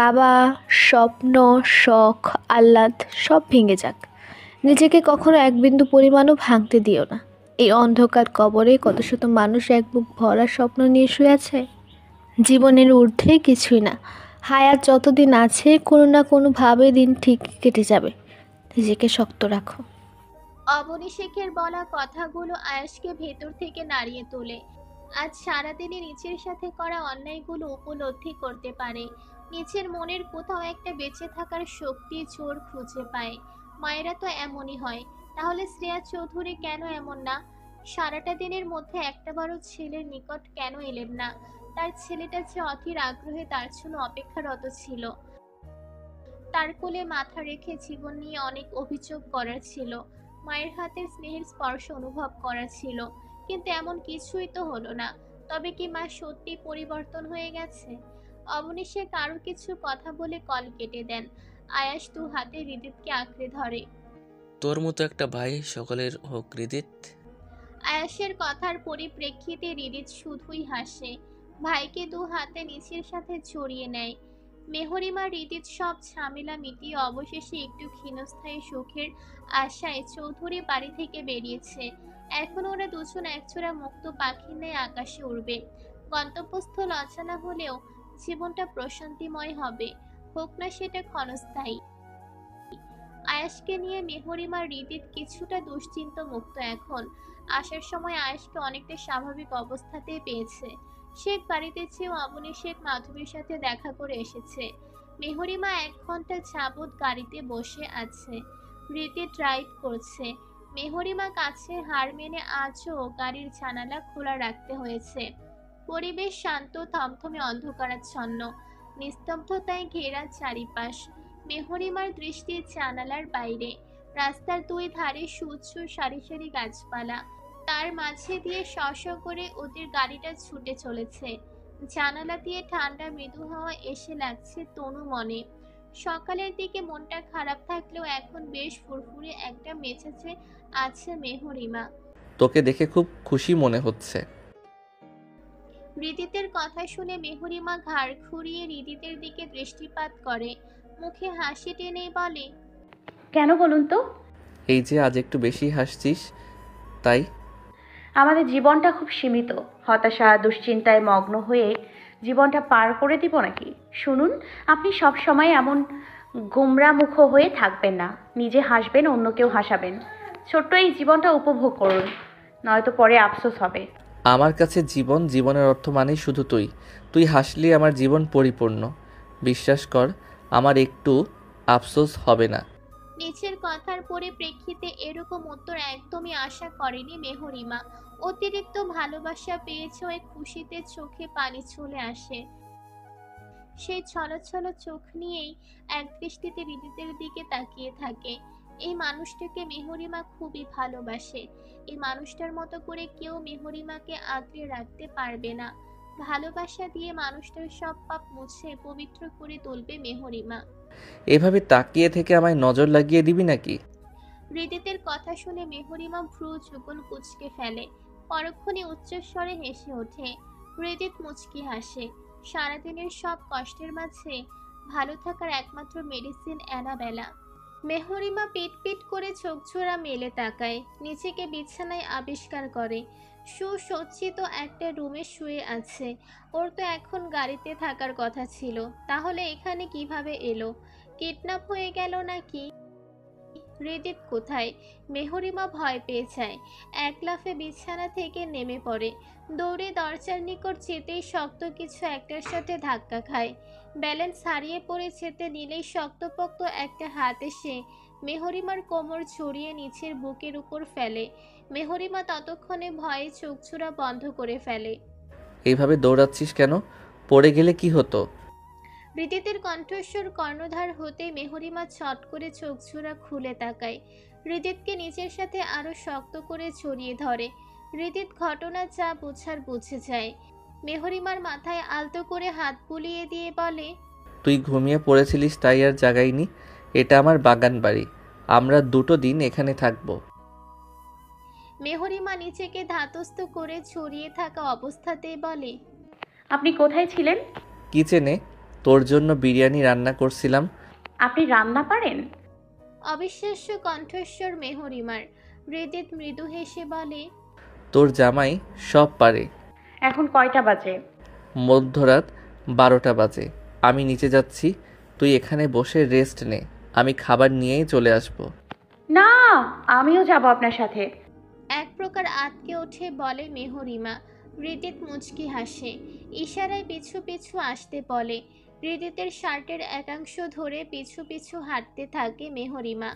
বাবা, স্বপ্ন, শখ, আহ্লাদ সব ভেঙে যাক। নিজেকে কখনো এক বিন্দু পরিমাণও ভাঙতে দিও না। এই অন্ধকার কবরে কত শত মানুষ এক বুক ভরা স্বপ্ন নিয়ে শুয়ে আছে। জীবনের ঊর্ধ্বে কিছুই না। হায়াত যতদিন আছে কোনো না কোনোভাবে দিন ঠিক কেটে যাবে। নিজেকে শক্ত রাখো। অবনী শেখের বলা কথাগুলো আয়াসকে ভেতর থেকে নাড়িয়ে তোলে। আজ সারাদিনে নিচের সাথে করা অন্যায়গুলো উপলব্ধি করতে পারে। নিচের মনের কোথাও একটা বেঁচে থাকার শক্তি জোর খুঁজে পায়। মায়েরা তো এমনই হয়। তাহলে শ্রেয়া চৌধুরী কেন এমন না? সারাটা দিনের মধ্যে একটাবারও ছেলের নিকট কেন এলেন না? তার ছেলেটা যে অধীর আগ্রহে তার জন্য অপেক্ষারত ছিল। তার কোলে মাথা রেখে জীবন নিয়ে অনেক অভিযোগ করার ছিল। মায়ের হাতের স্নেহের স্পর্শ অনুভব করা ছিল। কিন্তু এমন কিছুই তো হলো না। তবে কি মা সত্যি পরিবর্তন হয়ে গেছে? অবনীশে কারো কিছু কথা বলে কল কেটে দেন। আয়াস দু হাতে হৃদিতকে আঁকড়ে ধরে। তোর মতো একটা ভাই সকলের হোক হৃদিত। আয়াসের কথার পরিপ্রেক্ষিতে হৃদিত শুধুই হাসে। ভাইকে দু হাতে নিচের সাথে জড়িয়ে নেয়। মেহরিমা হৃদিত সব ঝামেলা মিটিয়ে অবশেষে একটু ক্ষীণস্থায়ী সুখের আশায় চৌধুরী বাড়ি থেকে বেরিয়েছে। এখন ওরা দুজন একজোড়া মুক্ত পাখির ন্যায় আকাশে উড়বে। গন্তব্যস্থল অজানা হলেও জীবনটা প্রশান্তিময় হবে, হোক না সেটা ক্ষণস্থায়ী। আয়াসকে নিয়ে মেহরিমার হৃদিত কিছুটা দুশ্চিন্ত মুক্ত এখন। আসার সময় আয়াসকে অনেকটা স্বাভাবিক অবস্থাতেই পেয়েছে। শেখ বাড়িতে চেয়েও অবনী শেখ মাধবীর সাথে দেখা করে এসেছে। মেহরিমা 1 ঘন্টা যাবৎ গাড়িতে বসে আছে। হৃদিত ড্রাইভ করছে। মেহরিমা কাছে হার মেনে আজও গাড়ির জানালা খোলা রাখতে হয়েছে। পরিবেশ শান্ত, থমথমে অন্ধকারাচ্ছন্ন। নিস্তব্ধতায় ঘেরা চারিপাশ। মেহরিমার দৃষ্টি জানালার বাইরে। রাস্তার দুই ধারে সুউচ্চ সারি সারি গাছপালা। তার মাঝে দিয়ে শ করে ওদের গাড়িটা ছুটে চলেছে। জানালা দিয়ে ঠান্ডা মৃদু হাওয়া এসে লাগছে তনু মনে। সকালের দিকে মনটা খারাপ থাকলেও এখন বেশ ফুরফুরে একটা মেজাজে আছে মেহরিমা। তোকে দেখে খুব খুশি মনে হচ্ছে। হৃদিতের কথা শুনে মেহরিমা ঘাড় ঘুরিয়ে হৃদিতের দিকে দৃষ্টিপাত করে। মুখে হাসি টেনে বলে, কেন বলুন তো? এই যে আজ একটু বেশি হাসছিস, তাই। আমাদের জীবনটা খুব সীমিত। হতাশা দুশ্চিন্তায় মগ্ন হয়ে জীবনটা পার করে দিব নাকি? শুনুন, আপনি সব সময় এমন গোমরামুখ হয়ে থাকবেন না। নিজে হাসবেন, অন্যকেও হাসাবেন। ছোট্ট এই জীবনটা উপভোগ করুন, নয়তো পরে আফসোস হবে। আমার কাছে জীবনের অর্থ মানেই শুধু তুই। তুই হাসলে আমার জীবন পরিপূর্ণ। বিশ্বাস কর, আমার একটু আফসোস হবে না। নিচের কথার পরিপ্রেক্ষিতে এরকম উত্তর একদমই আশা করেনি মেহরিমা। অতিরিক্ত ভালোবাসা পেয়েছে ওই খুশিতে চোখে পানি চলে আসে। সেই ছলছল চোখ নিয়েই এক দৃষ্টিতে হৃদিতের দিকে তাকিয়ে থাকে। এই মানুষটাকে মেহরিমা খুবই ভালোবাসে। এই মানুষটার মতো করে কেউ মেহরিমাকে আগলে রাখতে পারবে না। ভালোবাসা দিয়ে মানুষটার সব পাপ মুছে পবিত্র করে তুলবে মেহরিমা। এভাবে তাকিয়ে থেকে আমায় নজর লাগিয়ে দিবি নাকি? হৃদিতের কথা শুনে মেহরিমা ভ্রু যুগল কুঁচকে ফেলে। পরক্ষণে উচ্চস্বরে হেসে ওঠে। হৃদিত মুচকি হাসে। সারাদিনের সব কষ্টের মাঝে ভালো থাকার একমাত্র মেডিসিন অ্যানাবেলা। মেহরিমা পিট পিট করে চোখজোড়া মেলে তাকায়। নিজেকে বিছানায় আবিষ্কার করে। সুসজ্জিত একটা রুমে শুয়ে আছে। ওর তো এখন গাড়িতে থাকার কথা ছিল। তাহলে এখানে কিভাবে এলো? কিডন্যাপ হয়ে গেল নাকি? হৃদিত কোথায়? মেহরিমা ভয় পেয়ে যায়। এক লাফে বিছানা থেকে নেমে পড়ে। দৌড়ে দরজার নিকট যেতেই শক্ত কিছু একটার সাথে ধাক্কা খায়। ব্যালেন্স হারিয়ে পড়ে যেতে নিলেই শক্তপোক্ত একটা হাত এসে মেহরিমার কোমর ছড়িয়ে নিচের বুকের উপর ফেলে। মেহরিমা ততক্ষণে ভয়ে চোখজোড়া বন্ধ করে ফেলে। এইভাবে দৌড়াচ্ছিস কেন? পড়ে গেলে কি হতো? হৃদিতের কণ্ঠস্বর কর্ণধার হতে মেহরিমা ছট করে চোখজোড়া খুলে তাকায়। হৃদিতকে নিজের সাথে আরো শক্ত করে জড়িয়ে ধরে। হৃদিত ঘটনা যা বোঝার বুঝে যায়। মেহরিমার মাথায় আলতো করে হাত বুলিয়ে দিয়ে বলে, তুই ঘুমিয়ে পড়েছিলিস তাই আর জাগাইনি। এটা আমার বাগান বাড়ি। আমরা 2 দিন এখানে থাকবো। মেহরিমা নিজেকে ধাতস্থ করে ছড়িয়ে থাকা অবস্থাতেই বলে, আপনি কোথায় ছিলেন? কিচেনে। তোর জন্য বিরিয়ানি রান্না করছিলাম। আপনি রান্না পারেন? অবিশ্বাস্য কণ্ঠস্বর মেহরিমার। হৃদিত মৃদু হেসে বলে, তোর জামাই সব পারে। এখন কয়টা বাজে? মধ্যরাত 12টা বাজে। আমি নিচে যাচ্ছি, তুই এখানে বসে রেস্ট নে, আমি খাবার নিয়েই চলে আসব। না, আমিও যাব আপনার সাথে। এক প্রকার আটকে ওঠে বলে মেহরিমা। হৃদিত মুচকি হাসে, ইশারায় পিছু পিছু আসতে বলে। হৃদিতের শার্টের একাংশ ধরে পিছু পিছু হাঁটতে থাকে মেহরিমা।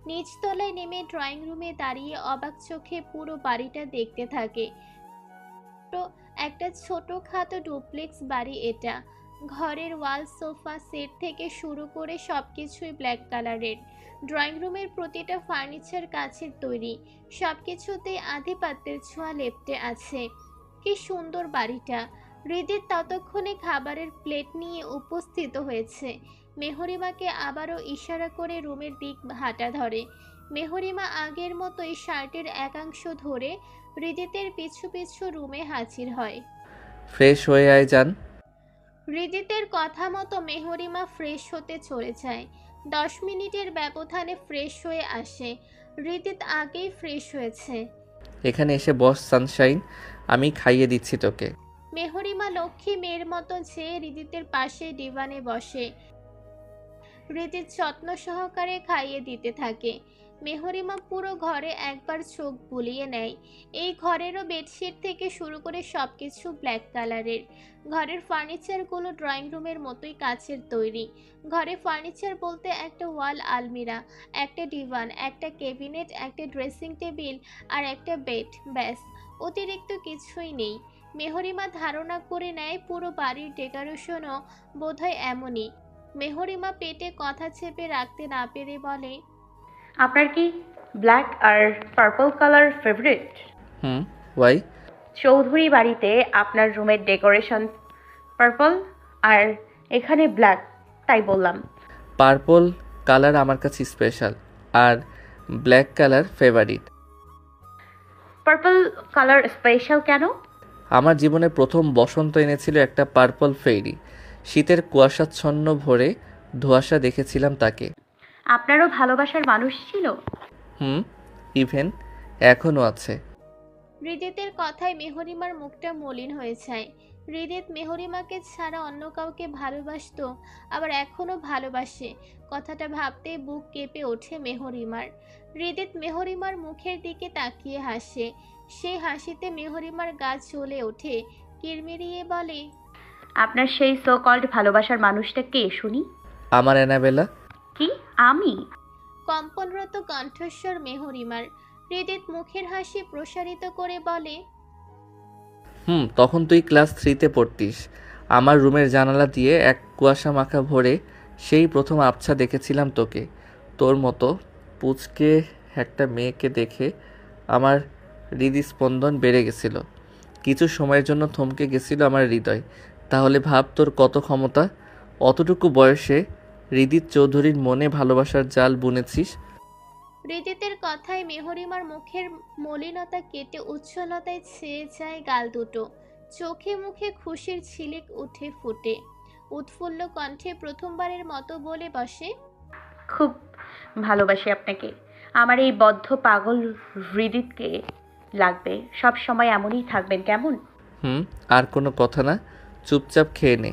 নিচতলায় নেমে ড্রয়িং রুমে দাঁড়িয়ে অবাক চোখে পুরো বাড়িটা দেখতে থাকে। তো একটা ছোটখাটো ডুপ্লেক্স বাড়ি এটা। ঘরের ওয়াল, সোফা সেট থেকে শুরু করে সবকিছুই ব্ল্যাক কালারের। ড্রয়িং রুমের প্রতিটা ফার্নিচার কাচের তৈরি, সবকিছুতেই আধিপত্যের ছোঁয়া লেপ্টে আছে। কি সুন্দর বাড়িটা! হৃদিত ততক্ষণে খাবারের প্লেট নিয়ে উপস্থিত হয়েছে। মেহরিমাকে আবারও ইশারা করে রুমের দিক হাঁটা ধরে। মেহরিমা আগের মতোই শার্টের একাংশ ধরে হৃদিতের পিছু পিছু রুমে হাজির হয়। ফ্রেশ হয়ে আয় যান। হৃদিতের কথা মতো মেহরিমা ফ্রেশ হতে চলে যায়। 10 মিনিটের ব্যবধানে ফ্রেশ হয়ে আসে। হৃদিত আগেই ফ্রেশ হয়েছে। এখানে এসে বস সানশাইন, আমি খাইয়ে দিচ্ছি তোকে। মেহরিমা লক্ষ্মী মেয়ের মতো চেয়ে হৃদিতের পাশে ডিভানে বসে। হৃদিত যত্ন সহকারে খাইয়ে দিতে থাকে। মেহরিমা পুরো ঘরে একবার চোখ বুলিয়ে নেয়। এই ঘরেরও বেডশিট থেকে শুরু করে সবকিছু ব্ল্যাক কালারের। ঘরের ফার্নিচারগুলো ড্রয়িং রুমের মতোই কাচের তৈরি। ঘরে ফার্নিচার বলতে একটা ওয়াল আলমিরা, একটা ডিভান, একটা ক্যাবিনেট, একটা ড্রেসিং টেবিল আর একটা বেড, ব্যাস। অতিরিক্ত কিছুই নেই। মেহরিমা ধারণা করে নেয় পুরো বাড়ির ডেকোরেশনও বোধহয় এমনই। মেহরিমা পেটে কথা চেপে রাখতে না পেরে বলে, আপনার কি ব্ল্যাক আর purple colour favourite? Why? Chowdhury বাড়িতে আপনার রুমের ডেকোরেশন পার্পল আর এখানে ব্ল্যাক, তাই বললাম। পার্পল কালার আমার কাছে স্পেশাল, আর black colour favourite. Purple colour special কেন? আমার জীবনে প্রথম বসন্ত এনেছিল একটা পার্পল ফেরি। শীতের কুয়াশাচ্ছন্ন ভোরে ধোঁয়াশা দেখেছিলাম তাকে। আপনারও ভালোবাসার মানুষ ছিল? ইভেন এখনও আছে। হৃদিতের কথায় মেহরিমার মুখটা মলিন হয়ে যায়। হৃদিত মেহরিমাকে ছাড়া অন্য কাউকে ভালোবাসতো, আবার এখনো ভালোবাসে। কথাটা ভাবতেই বুক কেঁপে ওঠে মেহরিমার। হৃদিত মেহরিমার মুখের দিকে তাকিয়ে হাসে। সেই হাসিতে মেহরিমার গা জ্বলে ওঠে। কিরমিরিয়ে বলে, আপনার সেই সো কল্ড ভালোবাসার মানুষটা কে শুনি? আমার অ্যানাবেলা। কি আমি? কম্পনরত কণ্ঠস্বর মেহরিমার। হৃদিত মুখের হাসি প্রসারিত করে বলে, তখন তুই ক্লাস 3তে পড়তিস। আমার রুমের জানালা দিয়ে এক কুয়াশা মাখা ভোরে সেই প্রথম আবছা দেখেছিলাম তোকে। তোর মতো পুচকে একটা মেয়েকে দেখে আমার হৃদস্পন্দন বেড়ে গেছিল। কিছু সময়ের জন্য থমকে গেছিল আমার হৃদয়। তাহলে ভাব তোর কত ক্ষমতা। অতটুকু বয়সে হৃদিত চৌধুরীর মনে ভালোবাসার জাল বুনেছিস। হৃদিতের কথায় মেহরিমার মুখের মলিনতা কেটে উচ্ছলতায় ছেয়ে যায় গাল দুটো। চোখে মুখে খুশির ঝিলিক উঠে ফুটে। উৎফুল্ল কণ্ঠে প্রথমবারের মতো বলে বসে, খুব ভালোবাসি আপনাকে। আমার এই বদ্ধ পাগল হৃদিতকে লাগবে। সব সময় এমনই থাকবেন কেমন? আর কোনো কথা না, চুপচাপ খেয়ে নে।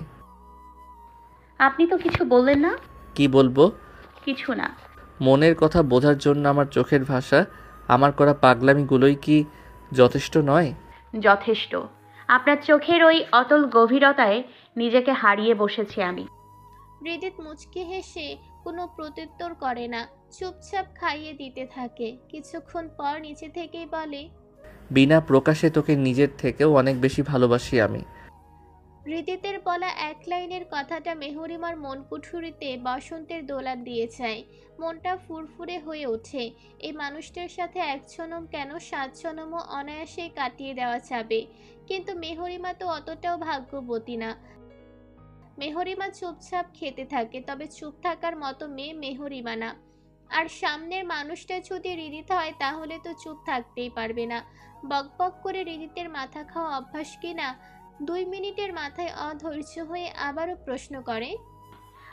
আপনি তো কিছু বললেন না। কি বলবো? কিছু না। মনের কথা বোঝার জন্য আমার চোখের ভাষা, আমার করা পাগলামিগুলোই কি যথেষ্ট নয়? যথেষ্ট। আপনার চোখের ওই অতল গভীরতায় নিজেকে হারিয়ে বসেছি আমি। হৃদিত মুচকি হেসে কোনো প্রত্যুত্তর করে না, চুপচাপ খাইয়ে দিতে থাকে। কিছুক্ষণ পর নিচে থেকেই বলে, বিনা প্রকাশে তোকে নিজের থেকেও অনেক বেশি ভালোবাসি আমি। হৃদিতের বলা এক লাইনের কথাটা মেহরিমার মন কুঠুরিতে বসন্তের দোলা দিয়ে যায়। মনটা ফুরফুরে হয়ে ওঠে। এই মানুষটার সাথে 1 জনম কেন 7 জনমও অনায়াসেই কাটিয়ে দেওয়া যাবে। কিন্তু মেহরিমা তো অতটাও ভাগ্যবতী না। মেহরিমা চুপচাপ খেতে থাকে, তবে চুপ থাকার মতো মেয়ে মেহরিমা না। আর সামনের মানুষটা যদি হৃদিত হয় তাহলে তো চুপ থাকতেই পারবে না। বকবক করে হৃদিতের মাথা খাওয়া অভ্যাস কিনা। 2 মিনিটের মাথায় অধৈর্য হয়ে আবারও প্রশ্ন করে,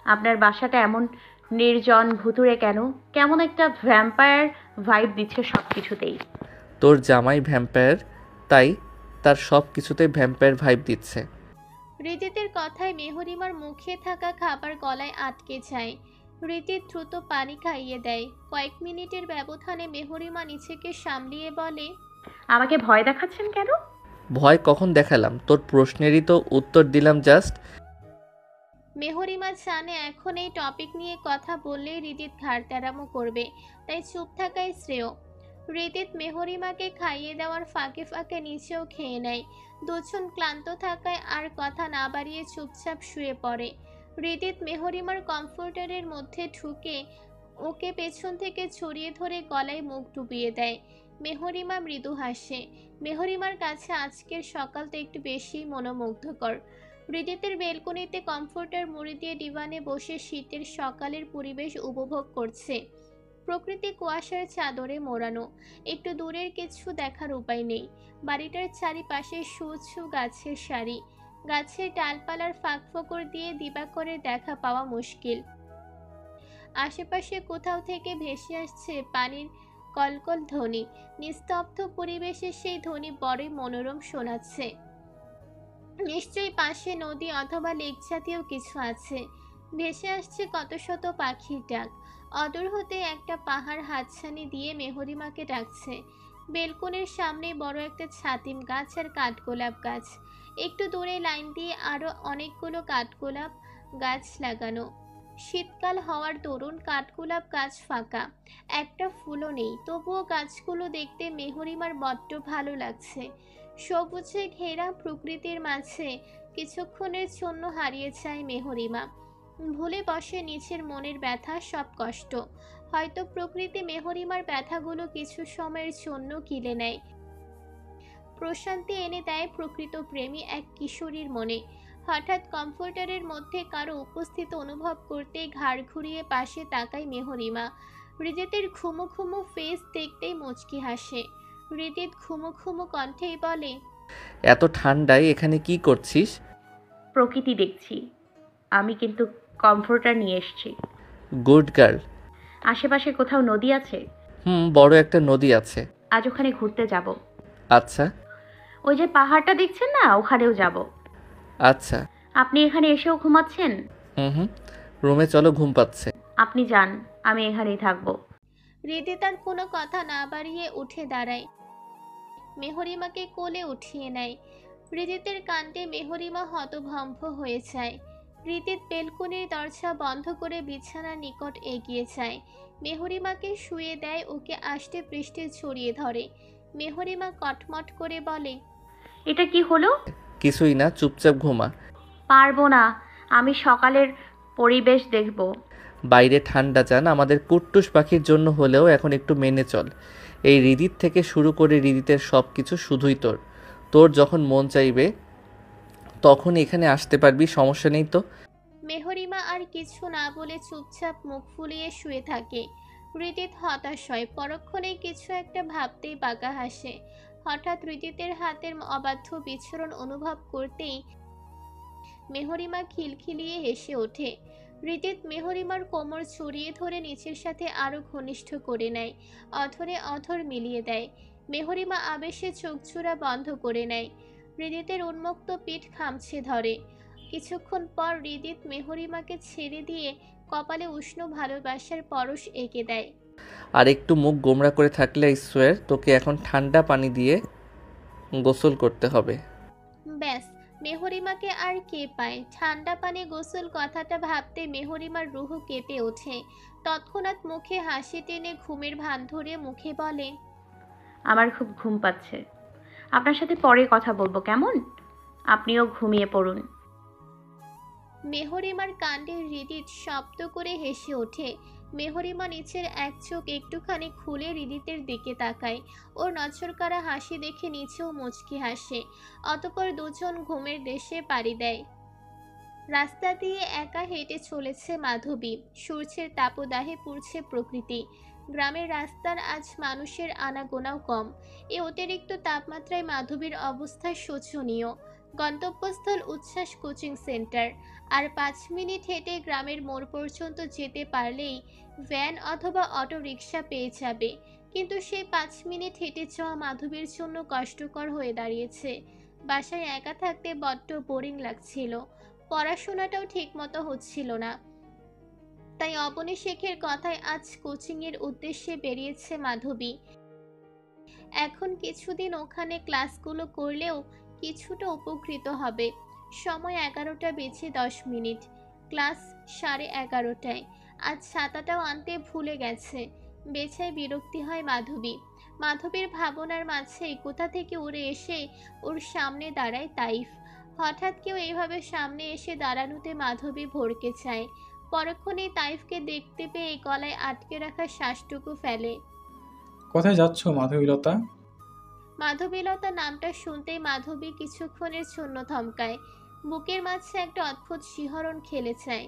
আপনার বাসাটা এমন নির্জন ভুতুড়ে কেন? কেমন একটা ভ্যাম্পায়ার ভাইব দিচ্ছে সব কিছুতেই। তোর জামাই ভ্যাম্পায়ার, তাই তার সব কিছুতে ভ্যাম্পায়ার ভাইব দিচ্ছে। রিদিতের কথায় মেহরিমার মুখে থাকা খাবার গলায় আটকে যায়। রিদিত দ্রুত পানি খাইয়ে দেয়। কয়েক মিনিটের ব্যবধানে মেহরিমা নিজেকে সামলিয়ে বলে, আমাকে ভয় দেখাচ্ছেন কেন? ভয় কখন দেখালাম? তোর প্রশ্নেরই তো উত্তর দিলাম জাস্ট। মেহরিমা জানে এখন এই টপিক নিয়ে কথা বললেই রিদিত ঘাড় তেরামো করবে, তাই চুপ থাকাই শ্রেয়। রিদিত মেহরিমাকে খাইয়ে দেওয়ার ফাঁকে ফাঁকে নিচেও খেয়ে নেয়। দুজন ক্লান্ত থাকায় আর কথা না বাড়িয়ে চুপচাপ শুয়ে পড়ে। রিদিত মেহরিমার কমফোর্টারের মধ্যে ঢুকে ওকে পেছন থেকে ছড়িয়ে ধরে গলায় মুখ ডুবিয়ে দেয়। মেহরিমা মৃদু হাসে। মেহরিমার কাছে আজকের সকালটা একটু বেশিই মনোমুগ্ধকর। রিদিতের বেলকনিতে কমফোর্টার মুড়ি দিয়ে ডিভানে বসে শীতের সকালের পরিবেশ উপভোগ করছে। প্রকৃতি কুয়াশার চাদরে মোড়ানো। একটু দূরের কিছু দেখার উপায় নেই। বাড়িটার চারিপাশে সুউচ্চ গাছের সারি। গাছের ডালপালার ফাঁকফোকর দিয়ে দিবাকরের দেখা পাওয়া মুশকিল। আশেপাশে কোথাও থেকে ভেসে আসছে পানির কলকল ধ্বনি। নিস্তব্ধ পরিবেশে সেই ধ্বনি বড়ই মনোরম শোনাচ্ছে। নিশ্চয়ই পাশে নদী অথবা লেক জাতীয় কিছু আছে। ভেসে আসছে কত শত পাখির ডাক। অদূর হতে একটা পাহাড় হাতছানি দিয়ে মেহরিমাকে ডাকছে। বেলকনির সামনে বড় একটা ছাতিম গাছ আর কাঠগোলাপ গাছ। একটু দূরে লাইন দিয়ে আরো অনেকগুলো কাঠগোলাপ গাছ লাগানো। শীতকাল হওয়ার দরুন কাঠগোলাপ গাছ ফাঁকা, একটা ফুলও নেই। তবুও গাছগুলো দেখতে মেহরিমার বড্ড ভালো লাগছে। সবুজে ঘেরা প্রকৃতির মাঝে কিছুক্ষণের জন্য হারিয়ে যায় মেহরিমা। ভুলে বসে নিচের মনের ব্যথা, সব কষ্ট। হয়তো প্রকৃতি মেহরিমার ব্যথাগুলো কিছু সময়ের জন্য গিলে নেয়। প্রশান্তি এনে দেয় প্রকৃত প্রেমী এক কিশোরীর মনে। হঠাৎ কমফোর্টারের মধ্যে কারো উপস্থিত অনুভব করতেই ঘাড় ঘুরিয়ে পাশে তাকায় মেহরিমা। রিদিতের ঘুমু ঘুমু ফেস দেখতেই মুচকি হাসে। রিদিত ঘুমু ঘুমু কণ্ঠেই বলে, এত ঠান্ডায় এখানে কি করছিস? প্রকৃতি দেখছি। আমি কিন্তু কমফোর্টার নিয়ে এসেছি। Good girl. আশেপাশে কোথাও নদী আছে? বড় একটা নদী আছে। আজ ওখানে ঘুরতে যাব। আচ্ছা ওই যে পাহাড়টা দেখছেন না, ওখানেও যাব। আচ্ছা। আপনি এখানে এসেও ঘুমাচ্ছেন? হুম, রুমে চলো, ঘুম পাচ্ছে। আপনি যান, আমি এখানেই থাকবো। রিদিত আর কোনো কথা না বাড়িয়ে উঠে দাঁড়ায়। মেহরিমাকে কোলে উঠিয়ে নেয়। রিদিতের কাণ্ডে মেহরিমা হতভম্ব হয়ে যায়। রিদিত বেলকনির দরজা বন্ধ করে বিছানার নিকট এগিয়ে যায়। মেহরিমাকে শুয়ে দেয়, ওকে আষ্টে পৃষ্ঠে ছড়িয়ে ধরে। মেহরিমা কটমট করে বলে, এটা কি হলো? কিছুই না, চুপচাপ ঘুমা। পারবো না, আমি সকালের পরিবেশ দেখব। বাইরে ঠান্ডা জান, আমাদের কুট্টুস পাখির জন্য হলেও এখন একটু মেনে চল। এই হৃদিত থেকে শুরু করে হৃদিতের সব কিছু শুধুই তোর। তোর যখন মন চাইবে তখন এখানে আসতে পারবি, সমস্যা নেই তো। মেহরিমা আর কিছু না বলে চুপচাপ মুখ ফুলিয়ে শুয়ে থাকে। রিদিত হতাশ হয়। পরক্ষণেই কিছু একটা ভাবতেই বাঁকা হাসে। হঠাৎ রিদিতের হাতের অবাধ্য বিচরণ অনুভব করতেই মেহরিমা খিলখিলিয়ে হেসে ওঠে। রিদিত মেহরিমার কোমর ছড়িয়ে ধরে নিচের সাথে আরো ঘনিষ্ঠ করে নেয়। অধরে অধর মিলিয়ে দেয়। মেহরিমা আবেশে চোখজোড়া বন্ধ করে নেয়। রিদিতের উন্মুক্ত পিঠ খামছে ধরে। কিছুক্ষণ পর রিদিত মেহরিমাকে ছেড়ে দিয়ে কপালে উষ্ণ ভালোবাসার পরশ এঁকে দেয়। আর একটু মুখ গোমরা করে থাকলে আই সোয়ার তোকে এখন ঠান্ডা পানি দিয়ে গোসল করতে হবে। ব্যাস, মেহরিমাকে আর কে পায়? ঠান্ডা পানি গোসল কথাটা ভাবতে মেহরিমার রুহু কেঁপে ওঠে। তৎক্ষণাৎ মুখে হাসি টেনে ঘুমের ভান ধরে মুখে বলে, আমার খুব ঘুম পাচ্ছে। আপনার সাথে পরে কথা বলবো, কেমন? আপনিও ঘুমিয়ে পড়ুন। মেহরিমার কাণ্ডে হৃদিত শব্দ করে হেসে ওঠে। মেহরিমা নিচের এক চোখ একটুখানি খুলে হৃদিতের দিকে তাকায়। ওর নজরকাড়া হাসি দেখে নিচেও মুচকি হাসে। অতঃপর দুজন ঘুমের দেশে পাড়ি দেয়। রাস্তা দিয়ে একা হেঁটে চলেছে মাধবী। সূর্যের তাপদাহে পুড়ছে প্রকৃতি। গ্রামের রাস্তার আজ মানুষের আনাগোনাও কম। এ অতিরিক্ত তাপমাত্রায় মাধবীর অবস্থা শোচনীয়। গন্তব্যস্থল উচ্ছ্বাস কোচিং সেন্টার। আর 5 মিনিট হেঁটে গ্রামের মোড় পর্যন্ত যেতে পারলেই ভ্যান অথবা অটো রিক্সা পেয়ে যাবে। কিন্তু সেই 5 মিনিট হেঁটে যাওয়া মাধবীর জন্য কষ্টকর হয়ে দাঁড়িয়েছে। বাসায় একা থাকতে বড্ড বোরিং লাগছিল, পড়াশোনাটাও ঠিকমতো হচ্ছিল না। তাই অবনী শেখের কথায় আজ কোচিংয়ের উদ্দেশ্যে বেরিয়েছে মাধবী। এখন কিছুদিন ওখানে ক্লাসগুলো করলেও কিছুটা উপকৃত হবে। সময় 11:10 ক্লাস 11:30। আজ ছাতাটাও আনতে ভুলে গেছে। বেছায় বিরক্তি হয় মাধবীর ভাবনার মাঝে কোথা থেকে উড়ে এসে ওর সামনে দাঁড়ায় তাইফ। হঠাৎ কেউ এইভাবে সামনে এসে দাঁড়ানোতে মাধবী ভড়কে যায়। পরক্ষণেই তাইফকে দেখতে পেয়ে গলায় আটকে রাখা শ্বাসটুকু ফেলে। কোথায় যাচ্ছ মাধবীলতা? মাধবীলতা নামটা শুনতেই মাধবী কিছুক্ষণের জন্য থমকায়। বুকের মাঝে একটা অদ্ভুত শিহরণ খেলে যায়,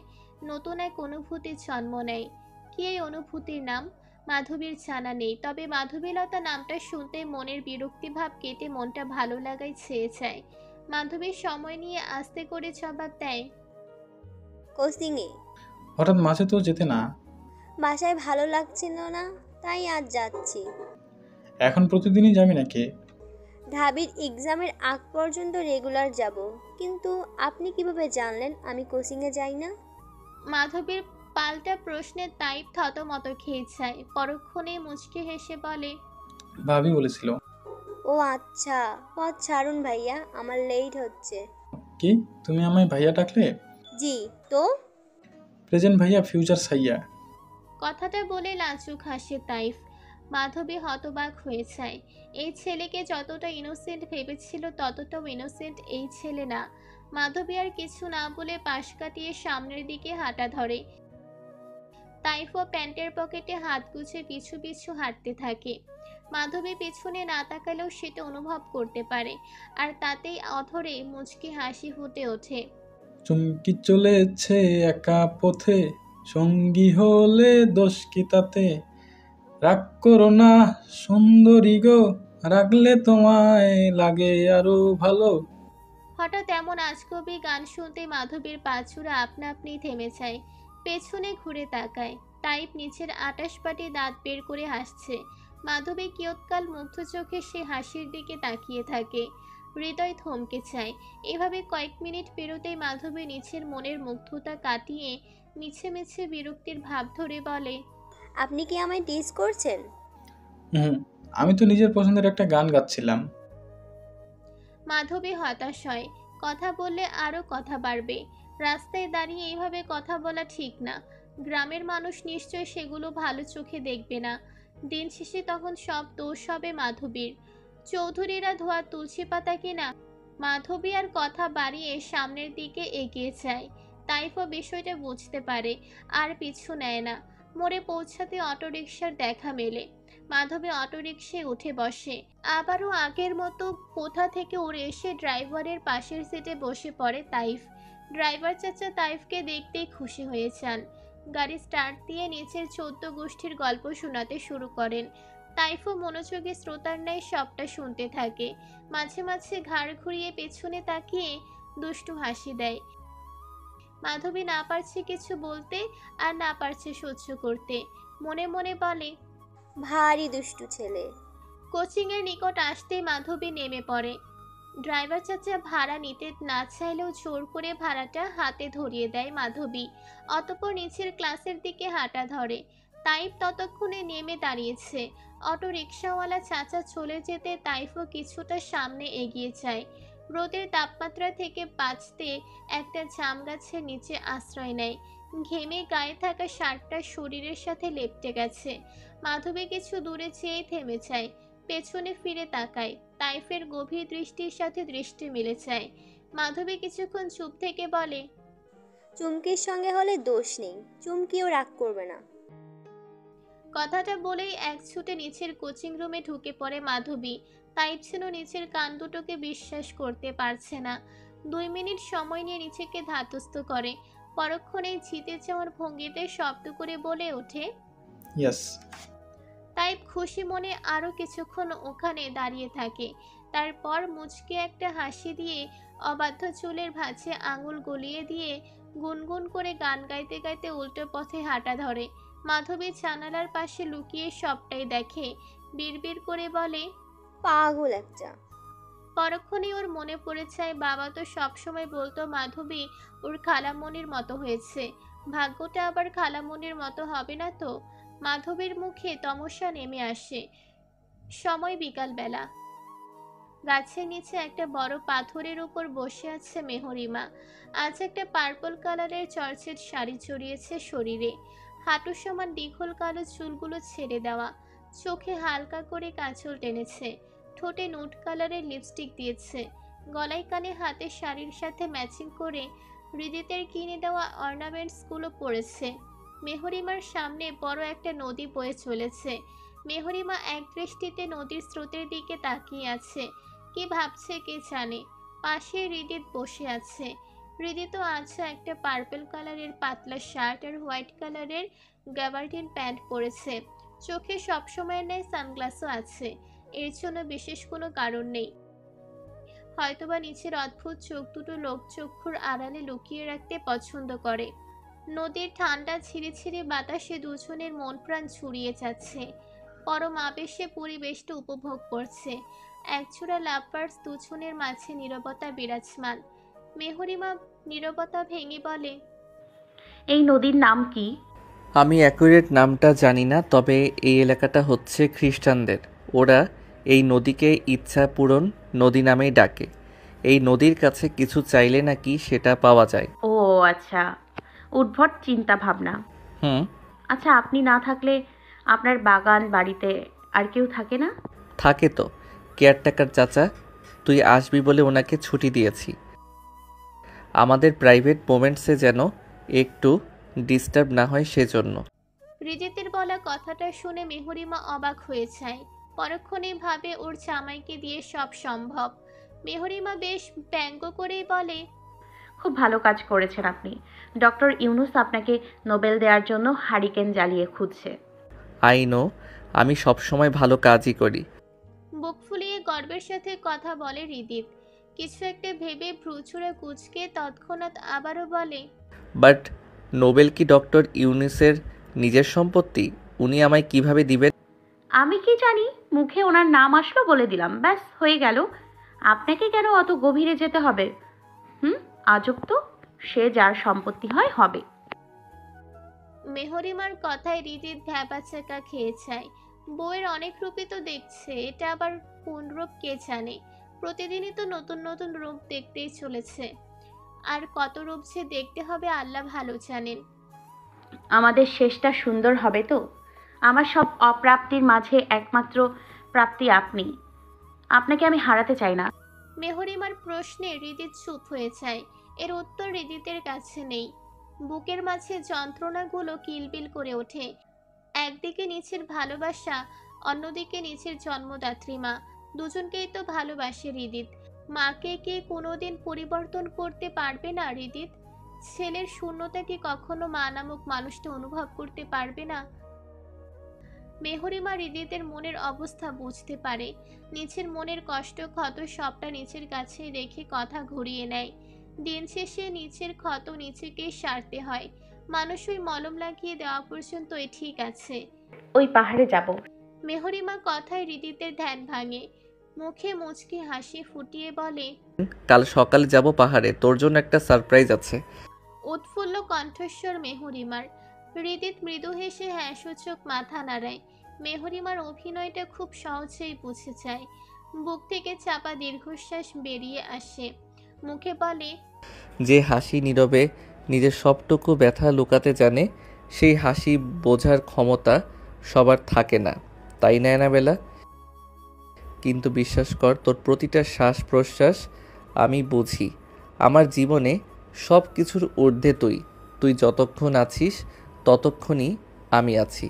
নতুন এক অনুভূতির জন্ম নেয়। কি এই অনুভূতির নাম মাধবীর জানা নেই, তবে মাধবীলতা নামটা শুনতেই মনের বিরক্তিভাব কেটে মনটা ভালো লাগায় ছেয়ে যায়। মাধবীর সময় নিয়ে আস্তে করে জবাব দেয়, কোচিংয়ে। হঠাৎ মাঝে তো যেতে না। বাসায় ভালো লাগছিল না, তাই আজ যাচ্ছি। এখন প্রতিদিনই যাবি নাকি? ঢাবির এক্সামের আগ পর্যন্ত রেগুলার যাব। কিন্তু আপনি কিভাবে জানলেন আমি কোচিংয়ে যাই না? মাধবীর পাল্টা প্রশ্নে তাইপ থতমত খেয়ে যায়। পরক্ষণে মুচকে হেসে বলে, ভাবি বলেছিল। ও আচ্ছা, পথ ছাড়ুন ভাইয়া, আমার লেট হচ্ছে। কি তুমি আমায় ভাইয়া ডাকলে? জি তো। প্রেজেন্ট ভাইয়া ফিউচার সাইয়া। কথাটা বলে লাজুক হাসে তাইফ। মাধবী হতবাক হয়ে যায়। এই ছেলেকে যতটা ইনোসেন্ট ভেবেছিল ততটাও ইনোসেন্ট এই ছেলে না। মাধবী আর কিছু না বলে পাশ কাটিয়ে সামনের দিকে হাঁটা ধরে। তাইফও প্যান্টের পকেটে হাত গুছে পিছু পিছু হাঁটতে থাকে। মাধবী পিছনে না তাকালেও সেটা অনুভব করতে পারে, আর তাতেই অধরে মুচকি হাসি ফুটে ওঠে। চুমকি চলেছে একা পথে, সঙ্গী হলে দোষ কি তাতে? রাগ করো না সুন্দরী গো, রাগলে তোমায় লাগে আরো ভালো। হঠাৎ এমন আজগবি গান শুনতে মাধবীর পাছুরা আপনা আপনি থেমে যায়। পেছনে ঘুরে তাকায়। তাইপ নিচের আটাশপাটি দাঁত বের করে হাসছে। মাধবী কিয়ৎকাল মুগ্ধ চোখে সে হাসির দিকে তাকিয়ে থাকে। হৃদয় থমকে যায়। এভাবে কয়েক মিনিট পেরোতেই মাধবী নিচের মনের মুগ্ধতা কাটিয়ে মিছে মিছে বিরক্তির ভাব ধরে বলে, আপনি কি আমায় টিজ করছেন? আমি তো নিজের পছন্দের একটা গান গাচ্ছিলাম। মাধবী হতাশ হয়। কথা বললে আরো কথা বাড়বে। রাস্তায় দাঁড়িয়ে এইভাবে কথা বলা ঠিক না। গ্রামের মানুষ নিশ্চয় সেগুলো ভালো চোখে দেখবে না। দিন শেষে তখন সব দোষ হবে মাধবীর। চৌধুরীরা ধোয়া তুলসী পাতা কিনা। মাধবী আর কথা বাড়িয়ে সামনের দিকে এগিয়ে যায়। তাইফও বিষয়টা বুঝতে পারে, আর পিছু নেয় না। মোড়ে পৌঁছাতে অটোরিকশার দেখা মেলে। মাধবী অটোরিকশায় উঠে বসে। আবারও আগের মতো কোথা থেকে উড়ে এসে ড্রাইভারের পাশের সিটে বসে পড়ে তাইফ। ড্রাইভার চাচা তাইফকে দেখতেই খুশি হয়ে যান। গাড়ি স্টার্ট দিয়ে নিচের 14 গোষ্ঠীর গল্প শোনাতে শুরু করেন। তাইফও মনোযোগে শ্রোতার ন্যায় সবটা শুনতে থাকে। মাঝে মাঝে ঘাড় ঘুরিয়ে পেছনে তাকিয়ে দুষ্টু হাসি দেয়। মাধবী না পারছে কিছু বলতে, আর না পারছে সহ্য করতে। মনে মনে বলে, ভারী দুষ্টু ছেলে। কোচিংয়ের নিকট আসতেই মাধবী নেমে পড়ে। ড্রাইভার চাচা ভাড়া নিতে না চাইলেও জোর করে ভাড়াটা হাতে ধরিয়ে দেয় মাধবী। অতঃপর নিচের ক্লাসের দিকে হাঁটা ধরে। তাইফ ততক্ষণে নেমে দাঁড়িয়েছে। অটো রিক্সাওয়ালা চাচা চলে যেতে তাইফও কিছুটা সামনে এগিয়ে যায়। রোদের তাপমাত্রা থেকে বাঁচতে একটা জাম গাছের নিচে আশ্রয় নেয়। ঘেমে গায়ে থাকা শার্টটা শরীরের সাথে লেপ্টে গেছে। মাধবী কিছু দূরে চেয়ে থেমে যায়। পেছনে ফিরে তাকায়। তাইফের গভীর দৃষ্টির সাথে দৃষ্টি মিলে যায়। মাধবী কিছুক্ষণ চুপ থেকে বলে, চুমকির সঙ্গে হলে দোষ নেই, চুমকিও রাগ করবে না। কথাটা বলেই এক ছুটে নিচের কোচিং রুমে ঢুকে পড়ে মাধবী। তাইফ ছিল নিচের কান দুটোকে বিশ্বাস করতে পারছে না। 2 মিনিট সময় নিয়ে নিচেকে ধাতস্থ করে। পরক্ষণেই জিতে যাওয়ার ভঙ্গিতে শব্দ করে বলে ওঠে, ইয়েস। তাইপ খুশি মনে আরো কিছুক্ষণ ওখানে দাঁড়িয়ে থাকে। তারপর মুচকে একটা হাসি দিয়ে অবাধ্য চুলের ভাঁজে আঙুল গলিয়ে দিয়ে গুনগুন করে গান গাইতে গাইতে উল্টো পথে হাঁটা ধরে। মাধবী জানালার পাশে লুকিয়ে সবটাই দেখে, বিড়বিড় করে বলে, পাগল একটা। পরক্ষণে ওর মনে পড়ে যায় বাবা তো সবসময় বলতো মাধবী ওর খালামণির মতো হয়েছে, ভাগ্যটা আবার খালামণির মতো হবে না তো। মাধবীর মুখে তমসা নেমে আসে। সময় বিকালবেলা। গাছের নিচে একটা বড় পাথরের উপর বসে আছে মেহরিমা। আজ একটা পার্পল কালারের চর্চের শাড়ি জড়িয়েছে শরীরে, হাঁটু সমান দীঘল কালো চুলগুলো ছেড়ে দেওয়া, চোখে হালকা করে কাজল টেনেছে, ঠোঁটে নুট কালারের লিপস্টিক দিয়েছে, গলায় কানে হাতে শাড়ির সাথে ম্যাচিং করে হৃদিতের কিনে দেওয়া অর্নামেন্টসগুলো পরেছে। মেহরিমার সামনে বড় একটা নদী বয়ে চলেছে। মেহরিমা এক দৃষ্টিতে নদীর স্রোতের দিকে তাকিয়ে আছে, কি ভাবছে কে জানে। পাশে হৃদিত বসে আছে। হৃদিতও আছে একটা পার্পল কালারের পাতলা শার্ট আর হোয়াইট কালারের গ্যাবার্ডিন প্যান্ট পরেছে। চোখে সবসময়ের ন্যায় সানগ্লাসও আছে, এর জন্য বিশেষ কোনো কারণ নেই। হয়তোবা নিচের অদ্ভুত চোখ দুটো লোকচক্ষুর আড়ালে লুকিয়ে রাখতে পছন্দ করে। নদীর ঠান্ডা ছিঁড়ে বাতাসে দুজনের মন প্রাণ ছুড়িয়ে যাচ্ছে। পরম আবেশে পরিবেশটা উপভোগ করছে। একজোড়া লাভবার্ডস দুজনের মাঝে নীরবতা বিরাজমান। মেহরিমা নীরবতা ভেঙে বলে, এই নদীর নাম কি? আমি অ্যাকুরেট নামটা জানি না, তবে এই এলাকাটা হচ্ছে খ্রিস্টানদের। ওরা এই নদীকে ইচ্ছা পূরণ নদী নামেই ডাকে। এই নদীর কাছে কিছু চাইলে নাকি সেটা পাওয়া যায়। ও আচ্ছা, উদ্ভট চিন্তা ভাবনা। হুম। আচ্ছা, আপনি না থাকলে আপনার বাগান বাড়িতে আর কেউ থাকে না? থাকে তো, কেয়ারটেকার চাচা। তুই আসবি বলে ওনাকে ছুটি দিয়েছি। আমাদের প্রাইভেট মোমেন্টসে যেন একটু ডিস্টার্ব না হয় সেজন্য। হৃদিতের বলা কথাটা শুনে মেহরিমা অবাক হয়ে যায়। পরক্ষণে ভাবে ওর জামাইকে দিয়ে সব সম্ভব। মেহরিমা বেশ ব্যঙ্গ করেই বলে, খুব ভালো কাজ করেছেন আপনি। ডক্টর ইউনুস আপনাকে নোবেল দেওয়ার জন্য হারিকেন জ্বালিয়ে খুঁজছে। আই নো, আমি সবসময় ভালো কাজই করি। বুক ফুলিয়ে গর্বের সাথে কথা বলে হৃদিত। কিছু একটা ভেবে ভ্রুচুড়ে কুঁচকে তৎক্ষণাৎ আবারও বলে, বাট নোবেল কি ডক্টর ইউনুসের নিজের সম্পত্তি? উনি আমায় কিভাবে দিবেন? আমি কি জানি, মুখে ওনার নাম আসলো বলে দিলাম, ব্যাস হয়ে গেল। আপনাকে কেন অত গভীরে যেতে হবে? আজব তো, সে যার সম্পত্তি হয় হবে। মেহরিমার কথায় হৃদিত ভ্যাবাচ্যাকা খেয়ে যায়। বউয়ের অনেক রূপই তো দেখছে, এটা আবার কোন রূপ কে জানে। প্রতিদিনই তো নতুন নতুন রূপ দেখতেই চলেছে, আর কত রূপ যে দেখতে হবে আল্লাহ ভালো জানেন। আমাদের শেষটা সুন্দর হবে তো? আমার সব অপ্রাপ্তির মাঝে একমাত্র প্রাপ্তি আপনি। আপনাকে আমি হারাতে চাই না। মেহরিমার প্রশ্নে হৃদিত চুপ হয়ে যায়। এর উত্তর হৃদিতের কাছে নেই। বুকের মাঝে যন্ত্রণাগুলো কিলবিল করে ওঠে। একদিকে নিচের ভালোবাসা, অন্যদিকে নিচের জন্মদাত্রী মা। দুজনকেই তো ভালোবাসে হৃদিত। মাকে কি কোনোদিন পরিবর্তন করতে পারবে না হৃদিত? ছেলের শূন্যতা কি কখনো মা নামক মানুষটা অনুভব করতে পারবে না? মেহরিমা হৃদিতের মনের অবস্থা বুঝতে পারে। নিচের মনের কষ্ট ক্ষত সবটা নিচের কাছে রেখে কথা ঘুরিয়ে নেয়। দিন শেষে নিচের ক্ষত নিচেকেই সারতে হয়। মানুষ ওই মলম লাগিয়ে দেওয়া পর্যন্তই ঠিক আছে। ওই পাহাড়ে যাব। মেহরিমা কথায় হৃদিতের ধ্যান ভাঙে। মুখে মুচকি হাসি ফুটিয়ে বলে, কাল সকালে যাব পাহাড়ে, তোর জন্য একটা সারপ্রাইজ আছে। উৎফুল্ল কণ্ঠস্বর মেহরিমার। হৃদিত মৃদু হেসে হ্যাঁ সূচক মাথা নাড়ায়। মেহরিমার অভিনয়টা খুব সহজেই বুঝে যায়। বুক থেকে চাপা দীর্ঘশ্বাস বেরিয়ে আসে। মুখে বলে, যে হাসি নীরবে নিজের সবটুকু ব্যথা লুকাতে জানে, সেই হাসি বোঝার ক্ষমতা সবার থাকে না, তাই না অ্যানাবেলা? কিন্তু বিশ্বাস কর, তোর প্রতিটা শ্বাস প্রশ্বাস আমি বুঝি। আমার জীবনে সব কিছুর ঊর্ধ্বে তুই। তুই যতক্ষণ আছিস ততক্ষণই আমি আছি।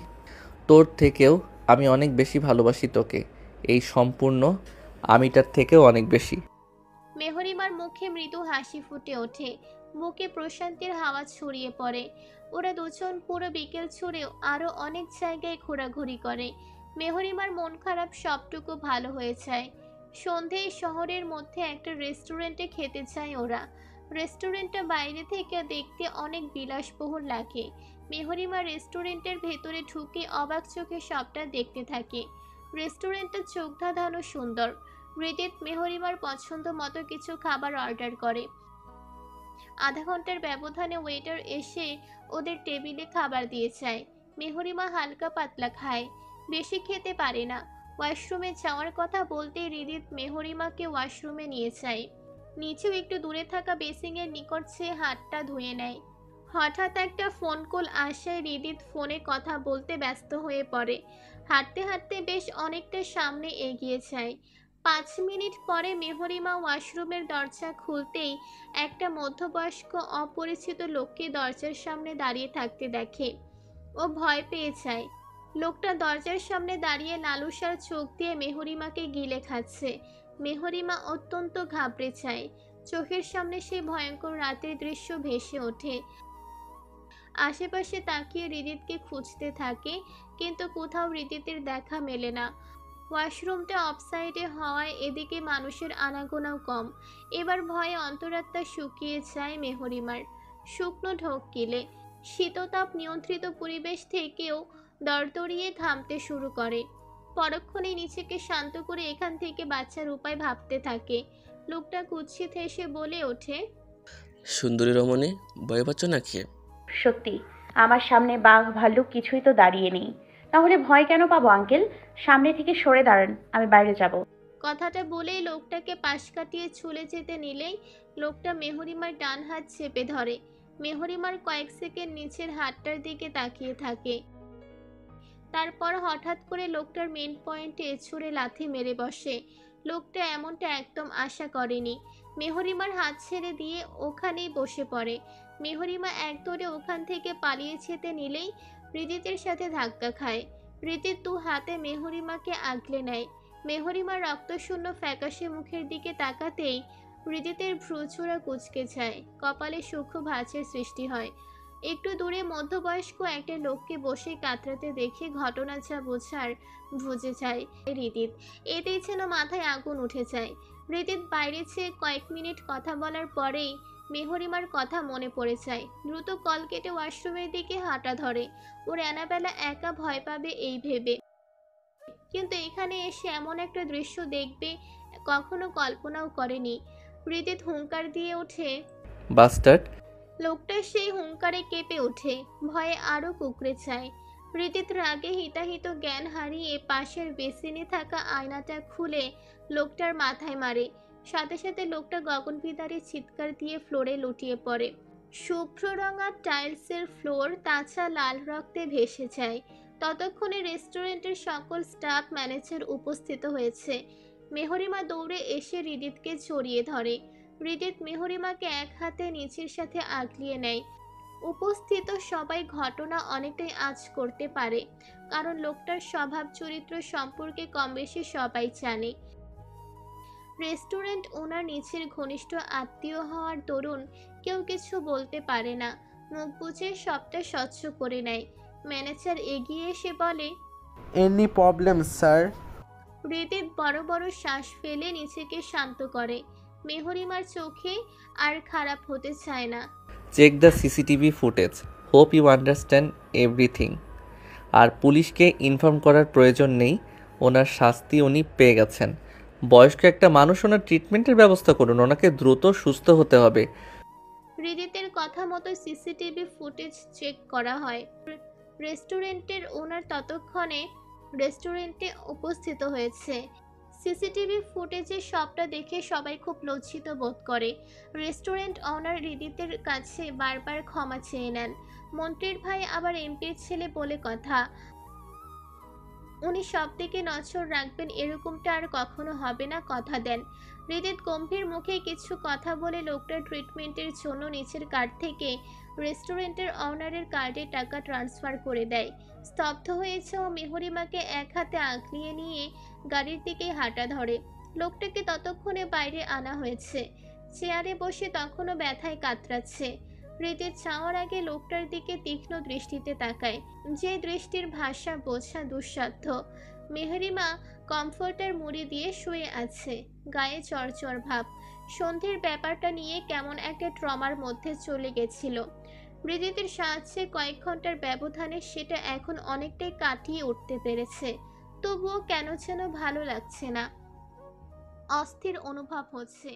তোর থেকেও আমি অনেক বেশি ভালোবাসি তোকে, এই সম্পূর্ণ আমিটার থেকেও অনেক বেশি। মেহরিমার মুখে মৃদু হাসি ফুটে ওঠে। বুকে প্রশান্তির হাওয়া ছড়িয়ে পড়ে। ওরা দুজন পুরো বিকেল ছুড়েও আরো অনেক জায়গায় ঘোরাঘুরি করে। মেহরিমার মন খারাপ সবটুকু ভালো হয়ে যায়। সন্ধেয় শহরের মধ্যে একটা রেস্টুরেন্টে খেতে যায় ওরা। রেস্টুরেন্টটা বাইরে থেকে দেখতে অনেক বিলাসবহুল লাগে। মেহরিমা রেস্টুরেন্টের ভেতরে ঢুকে অবাক চোখে সবটা দেখতে থাকে। রেস্টুরেন্টটা চোখ ধাঁধানো সুন্দর। হৃদিত মেহরিমার পছন্দ মতো কিছু খাবার অর্ডার করে। আধা ঘন্টার ব্যবধানে ওয়েটার এসে ওদের টেবিলে খাবার দিয়ে যায়। মেহরিমা হালকা পাতলা খায়, বেশি খেতে পারে না। ওয়াশরুমে যাওয়ার কথা বলতে হৃদিত মেহরিমাকে ওয়াশরুমে নিয়ে যায়। নিচেও একটু দূরে থাকা বেসিংয়ের নিকট সে হাতটা ধুয়ে নেয়। হঠাৎ একটা ফোন কল আসায় হৃদিত ফোনে কথা বলতে ব্যস্ত হয়ে পড়ে। হাঁটতে হাঁটতে বেশ অনেকটা সামনে এগিয়ে যায়। 5 মিনিট পরে মেহরিমা ওয়াশরুমের দরজা খুলতেই একটা মধ্যবয়স্ক অপরিচিত লোককে দরজার সামনে দাঁড়িয়ে থাকতে দেখে। ও ভয় পেয়ে যায়। লোকটা দরজার সামনে দাঁড়িয়ে লালুসার চোখ দিয়ে মেহরিমাকে গিলে খাচ্ছে। মেহরিমা অত্যন্ত ঘাবড়ে যায়। চোখের সামনে সেই ভয়ঙ্কর রাতের দৃশ্য ভেসে ওঠে। আশেপাশে তাকিয়ে হৃদিতকে খুঁজতে থাকে, কিন্তু কোথাও হৃদিতের দেখা মেলে না। ওয়াশরুমটা অফসাইডে হওয়ায় এদিকে মানুষের আনাগোনাও কম। এবার ভয়ে অন্তরাত্মা শুকিয়ে যায় মেহরিমার। শুকনো ঢোক গিলে শীততাপ নিয়ন্ত্রিত পরিবেশ থেকেও দরদরিয়ে ঘামতে শুরু করে। পরক্ষণে নিজেকে শান্ত করে এখান থেকে বাঁচার উপায় ভাবতে থাকে। লোকটা কুৎসিত হেসে বলে ওঠে, সুন্দরী রমণী, ভয় পাচ্ছ নাকি? সত্যি আমার সামনে বাঘ ভাল্লুক কিছুই তো দাঁড়িয়ে নেই, তাহলে ভয় কেন পাবো আঙ্কেল? সামনে থেকে সরে দাঁড়ান, আমি বাইরে যাব। কথাটা বলেই লোকটাকে পাশ কাটিয়ে চলে যেতে নিলেই লোকটা মেহরিমার ডান হাত চেপে ধরে। মেহরিমার কয়েক সেকেন্ড নিচের হাতটার দিকে তাকিয়ে থাকে। তারপর হঠাৎ করে লোকটার মেন পয়েন্টে ছুঁড়ে লাথি মেরে বসে। লোকটা এমনটা একদম আশা করেনি। মেহরিমার হাত ছেড়ে দিয়ে ওখানেই বসে পড়ে। মেহরিমা এক দৌড়ে ওখান থেকে পালিয়ে যেতে নিলেই হৃদিতের সাথে ধাক্কা খায়। হৃদিত দু হাতে মেহরিমাকে আগলে নেয়। মেহরিমার রক্তশূন্য ফ্যাকাশে মুখের দিকে তাকাতেই হৃদিতের ভ্রুচূড়া কুঁচকে যায়, কপালে সূক্ষ্ম ভাঁজের সৃষ্টি হয়। একটু দূরে মধ্যবয়স্ক একটা লোককে বসে কাতরাতে দেখে ঘটনা যা বোঝার বুঝে যায় হৃদিত। এতেই যেন মাথায় আগুন উঠে যায়। হৃদিত বাইরে চেয়ে কয়েক মিনিট কথা বলার পরেই মেহরিমার কথা মনে পড়ে যায়। দ্রুত কল কেটে ওয়াশরুমের দিকে হাঁটা ধরে। ওর অ্যানাবেলা একা ভয় পাবে এই ভেবে, কিন্তু এখানে এসে এমন একটা দৃশ্য দেখবে কখনো কল্পনাও করেনি। হৃদিত হুঙ্কার দিয়ে ওঠে, বাস্টার্ড! লোকটা সেই হুঙ্কারে কেঁপে ওঠে, ভয়ে আরো কুকড়ে যায়। হৃদিত রাগে হিতাহিত জ্ঞান হারিয়ে পাশের বেসিনে থাকা আয়নাটা খুলে লোকটার মাথায় মারে। সাথে সাথে লোকটা গগনবিদারী চিৎকার দিয়ে ফ্লোরে লুটিয়ে পড়ে। শুভ্র রঙা টাইলসের ফ্লোর তাজা লাল রক্তে ভেসে যায়। ততক্ষণে রেস্টুরেন্টের সকল স্টাফ ম্যানেজার উপস্থিত হয়েছে। মেহরিমা দৌড়ে এসে হৃদিতকে জড়িয়ে ধরে। হৃদিত মেহরিমাকে এক হাতে নিচের সাথে আগলিয়ে নেয়। উপস্থিত সবাই ঘটনা অনেকটাই আঁচ করতে পারে, কারণ লোকটার স্বভাব চরিত্র সম্পর্কে কম বেশি সবাই জানে। রেস্টুরেন্ট ওনার নিচের ঘনিষ্ঠ আত্মীয় হওয়ার দরুন কেউ কিছু বলতে পারে না, মুখ বুজে সবটা স্বচ্ছ করে নেয়। ম্যানেজার এগিয়ে এসে বলে, এনি প্রবলেম স্যার? হৃদিত বড় বড় শ্বাস ফেলে নিজেকে শান্ত করে। মেহরিমার চোখে আর খারাপ হতে চায় না। Check the CCTV footage, hope you understand everything. আর পুলিশকে ইনফর্ম করার প্রয়োজন নেই, ওনার শাস্তি উনি পেয়ে গেছেন। বয়স্ক একটা মানুষ, ওনার ট্রিটমেন্টের ব্যবস্থা করুন, ওনাকে দ্রুত সুস্থ হতে হবে। হৃদিতের কথা মতো সিসিটিভি ফুটেজ চেক করা হয়। রেস্টুরেন্টের ওনার ততক্ষণে রেস্টুরেন্টে উপস্থিত হয়েছে। সিসিটিভি ফুটেজে সবটা দেখে সবাই খুব লজ্জিত বোধ করে। রেস্টুরেন্ট ওনার হৃদিতের কাছে বারবার ক্ষমা চেয়ে নেন। মন্ত্রীর ভাই আবার এমপির ছেলে বলে কথা, উনি সব দিকে নজর রাখবেন, এরকমটা আর কখনো হবে না, কথা দেন। হৃদিত গম্ভীর মুখে কিছু কথা বলে লোকটার ট্রিটমেন্টের জন্য নিচের কার্ড থেকে রেস্টুরেন্টের ওনারের কার্ডে টাকা ট্রান্সফার করে দেয়। স্তব্ধ হয়েছে ও মেহরিমাকে এক হাতে আগলিয়ে নিয়ে গাড়ির দিকে হাঁটা ধরে। লোকটাকে ততক্ষণে বাইরে আনা হয়েছে। চেয়ারে বসে তখনও ব্যথায় কাতরাচ্ছে। হৃদিত চাওয়ার আগে লোকটার দিকে তীক্ষ্ণ দৃষ্টিতে তাকায়, যে দৃষ্টির ভাষা বোঝা দুঃসাধ্য। মেহরিমা কমফোর্টার মুড়ি দিয়ে শুয়ে আছে, গায়ে চরচর ভাব। সন্ধির ব্যাপারটা নিয়ে কেমন একটা ট্রমার মধ্যে চলে গেছিল। হৃদিতের সাহায্যে কয়েক ঘন্টার ব্যবধানে সেটা এখন অনেকটাই কাটিয়ে উঠতে পেরেছে। তবুও কেন যেন ভালো লাগছে না, অস্থির অনুভব হচ্ছে।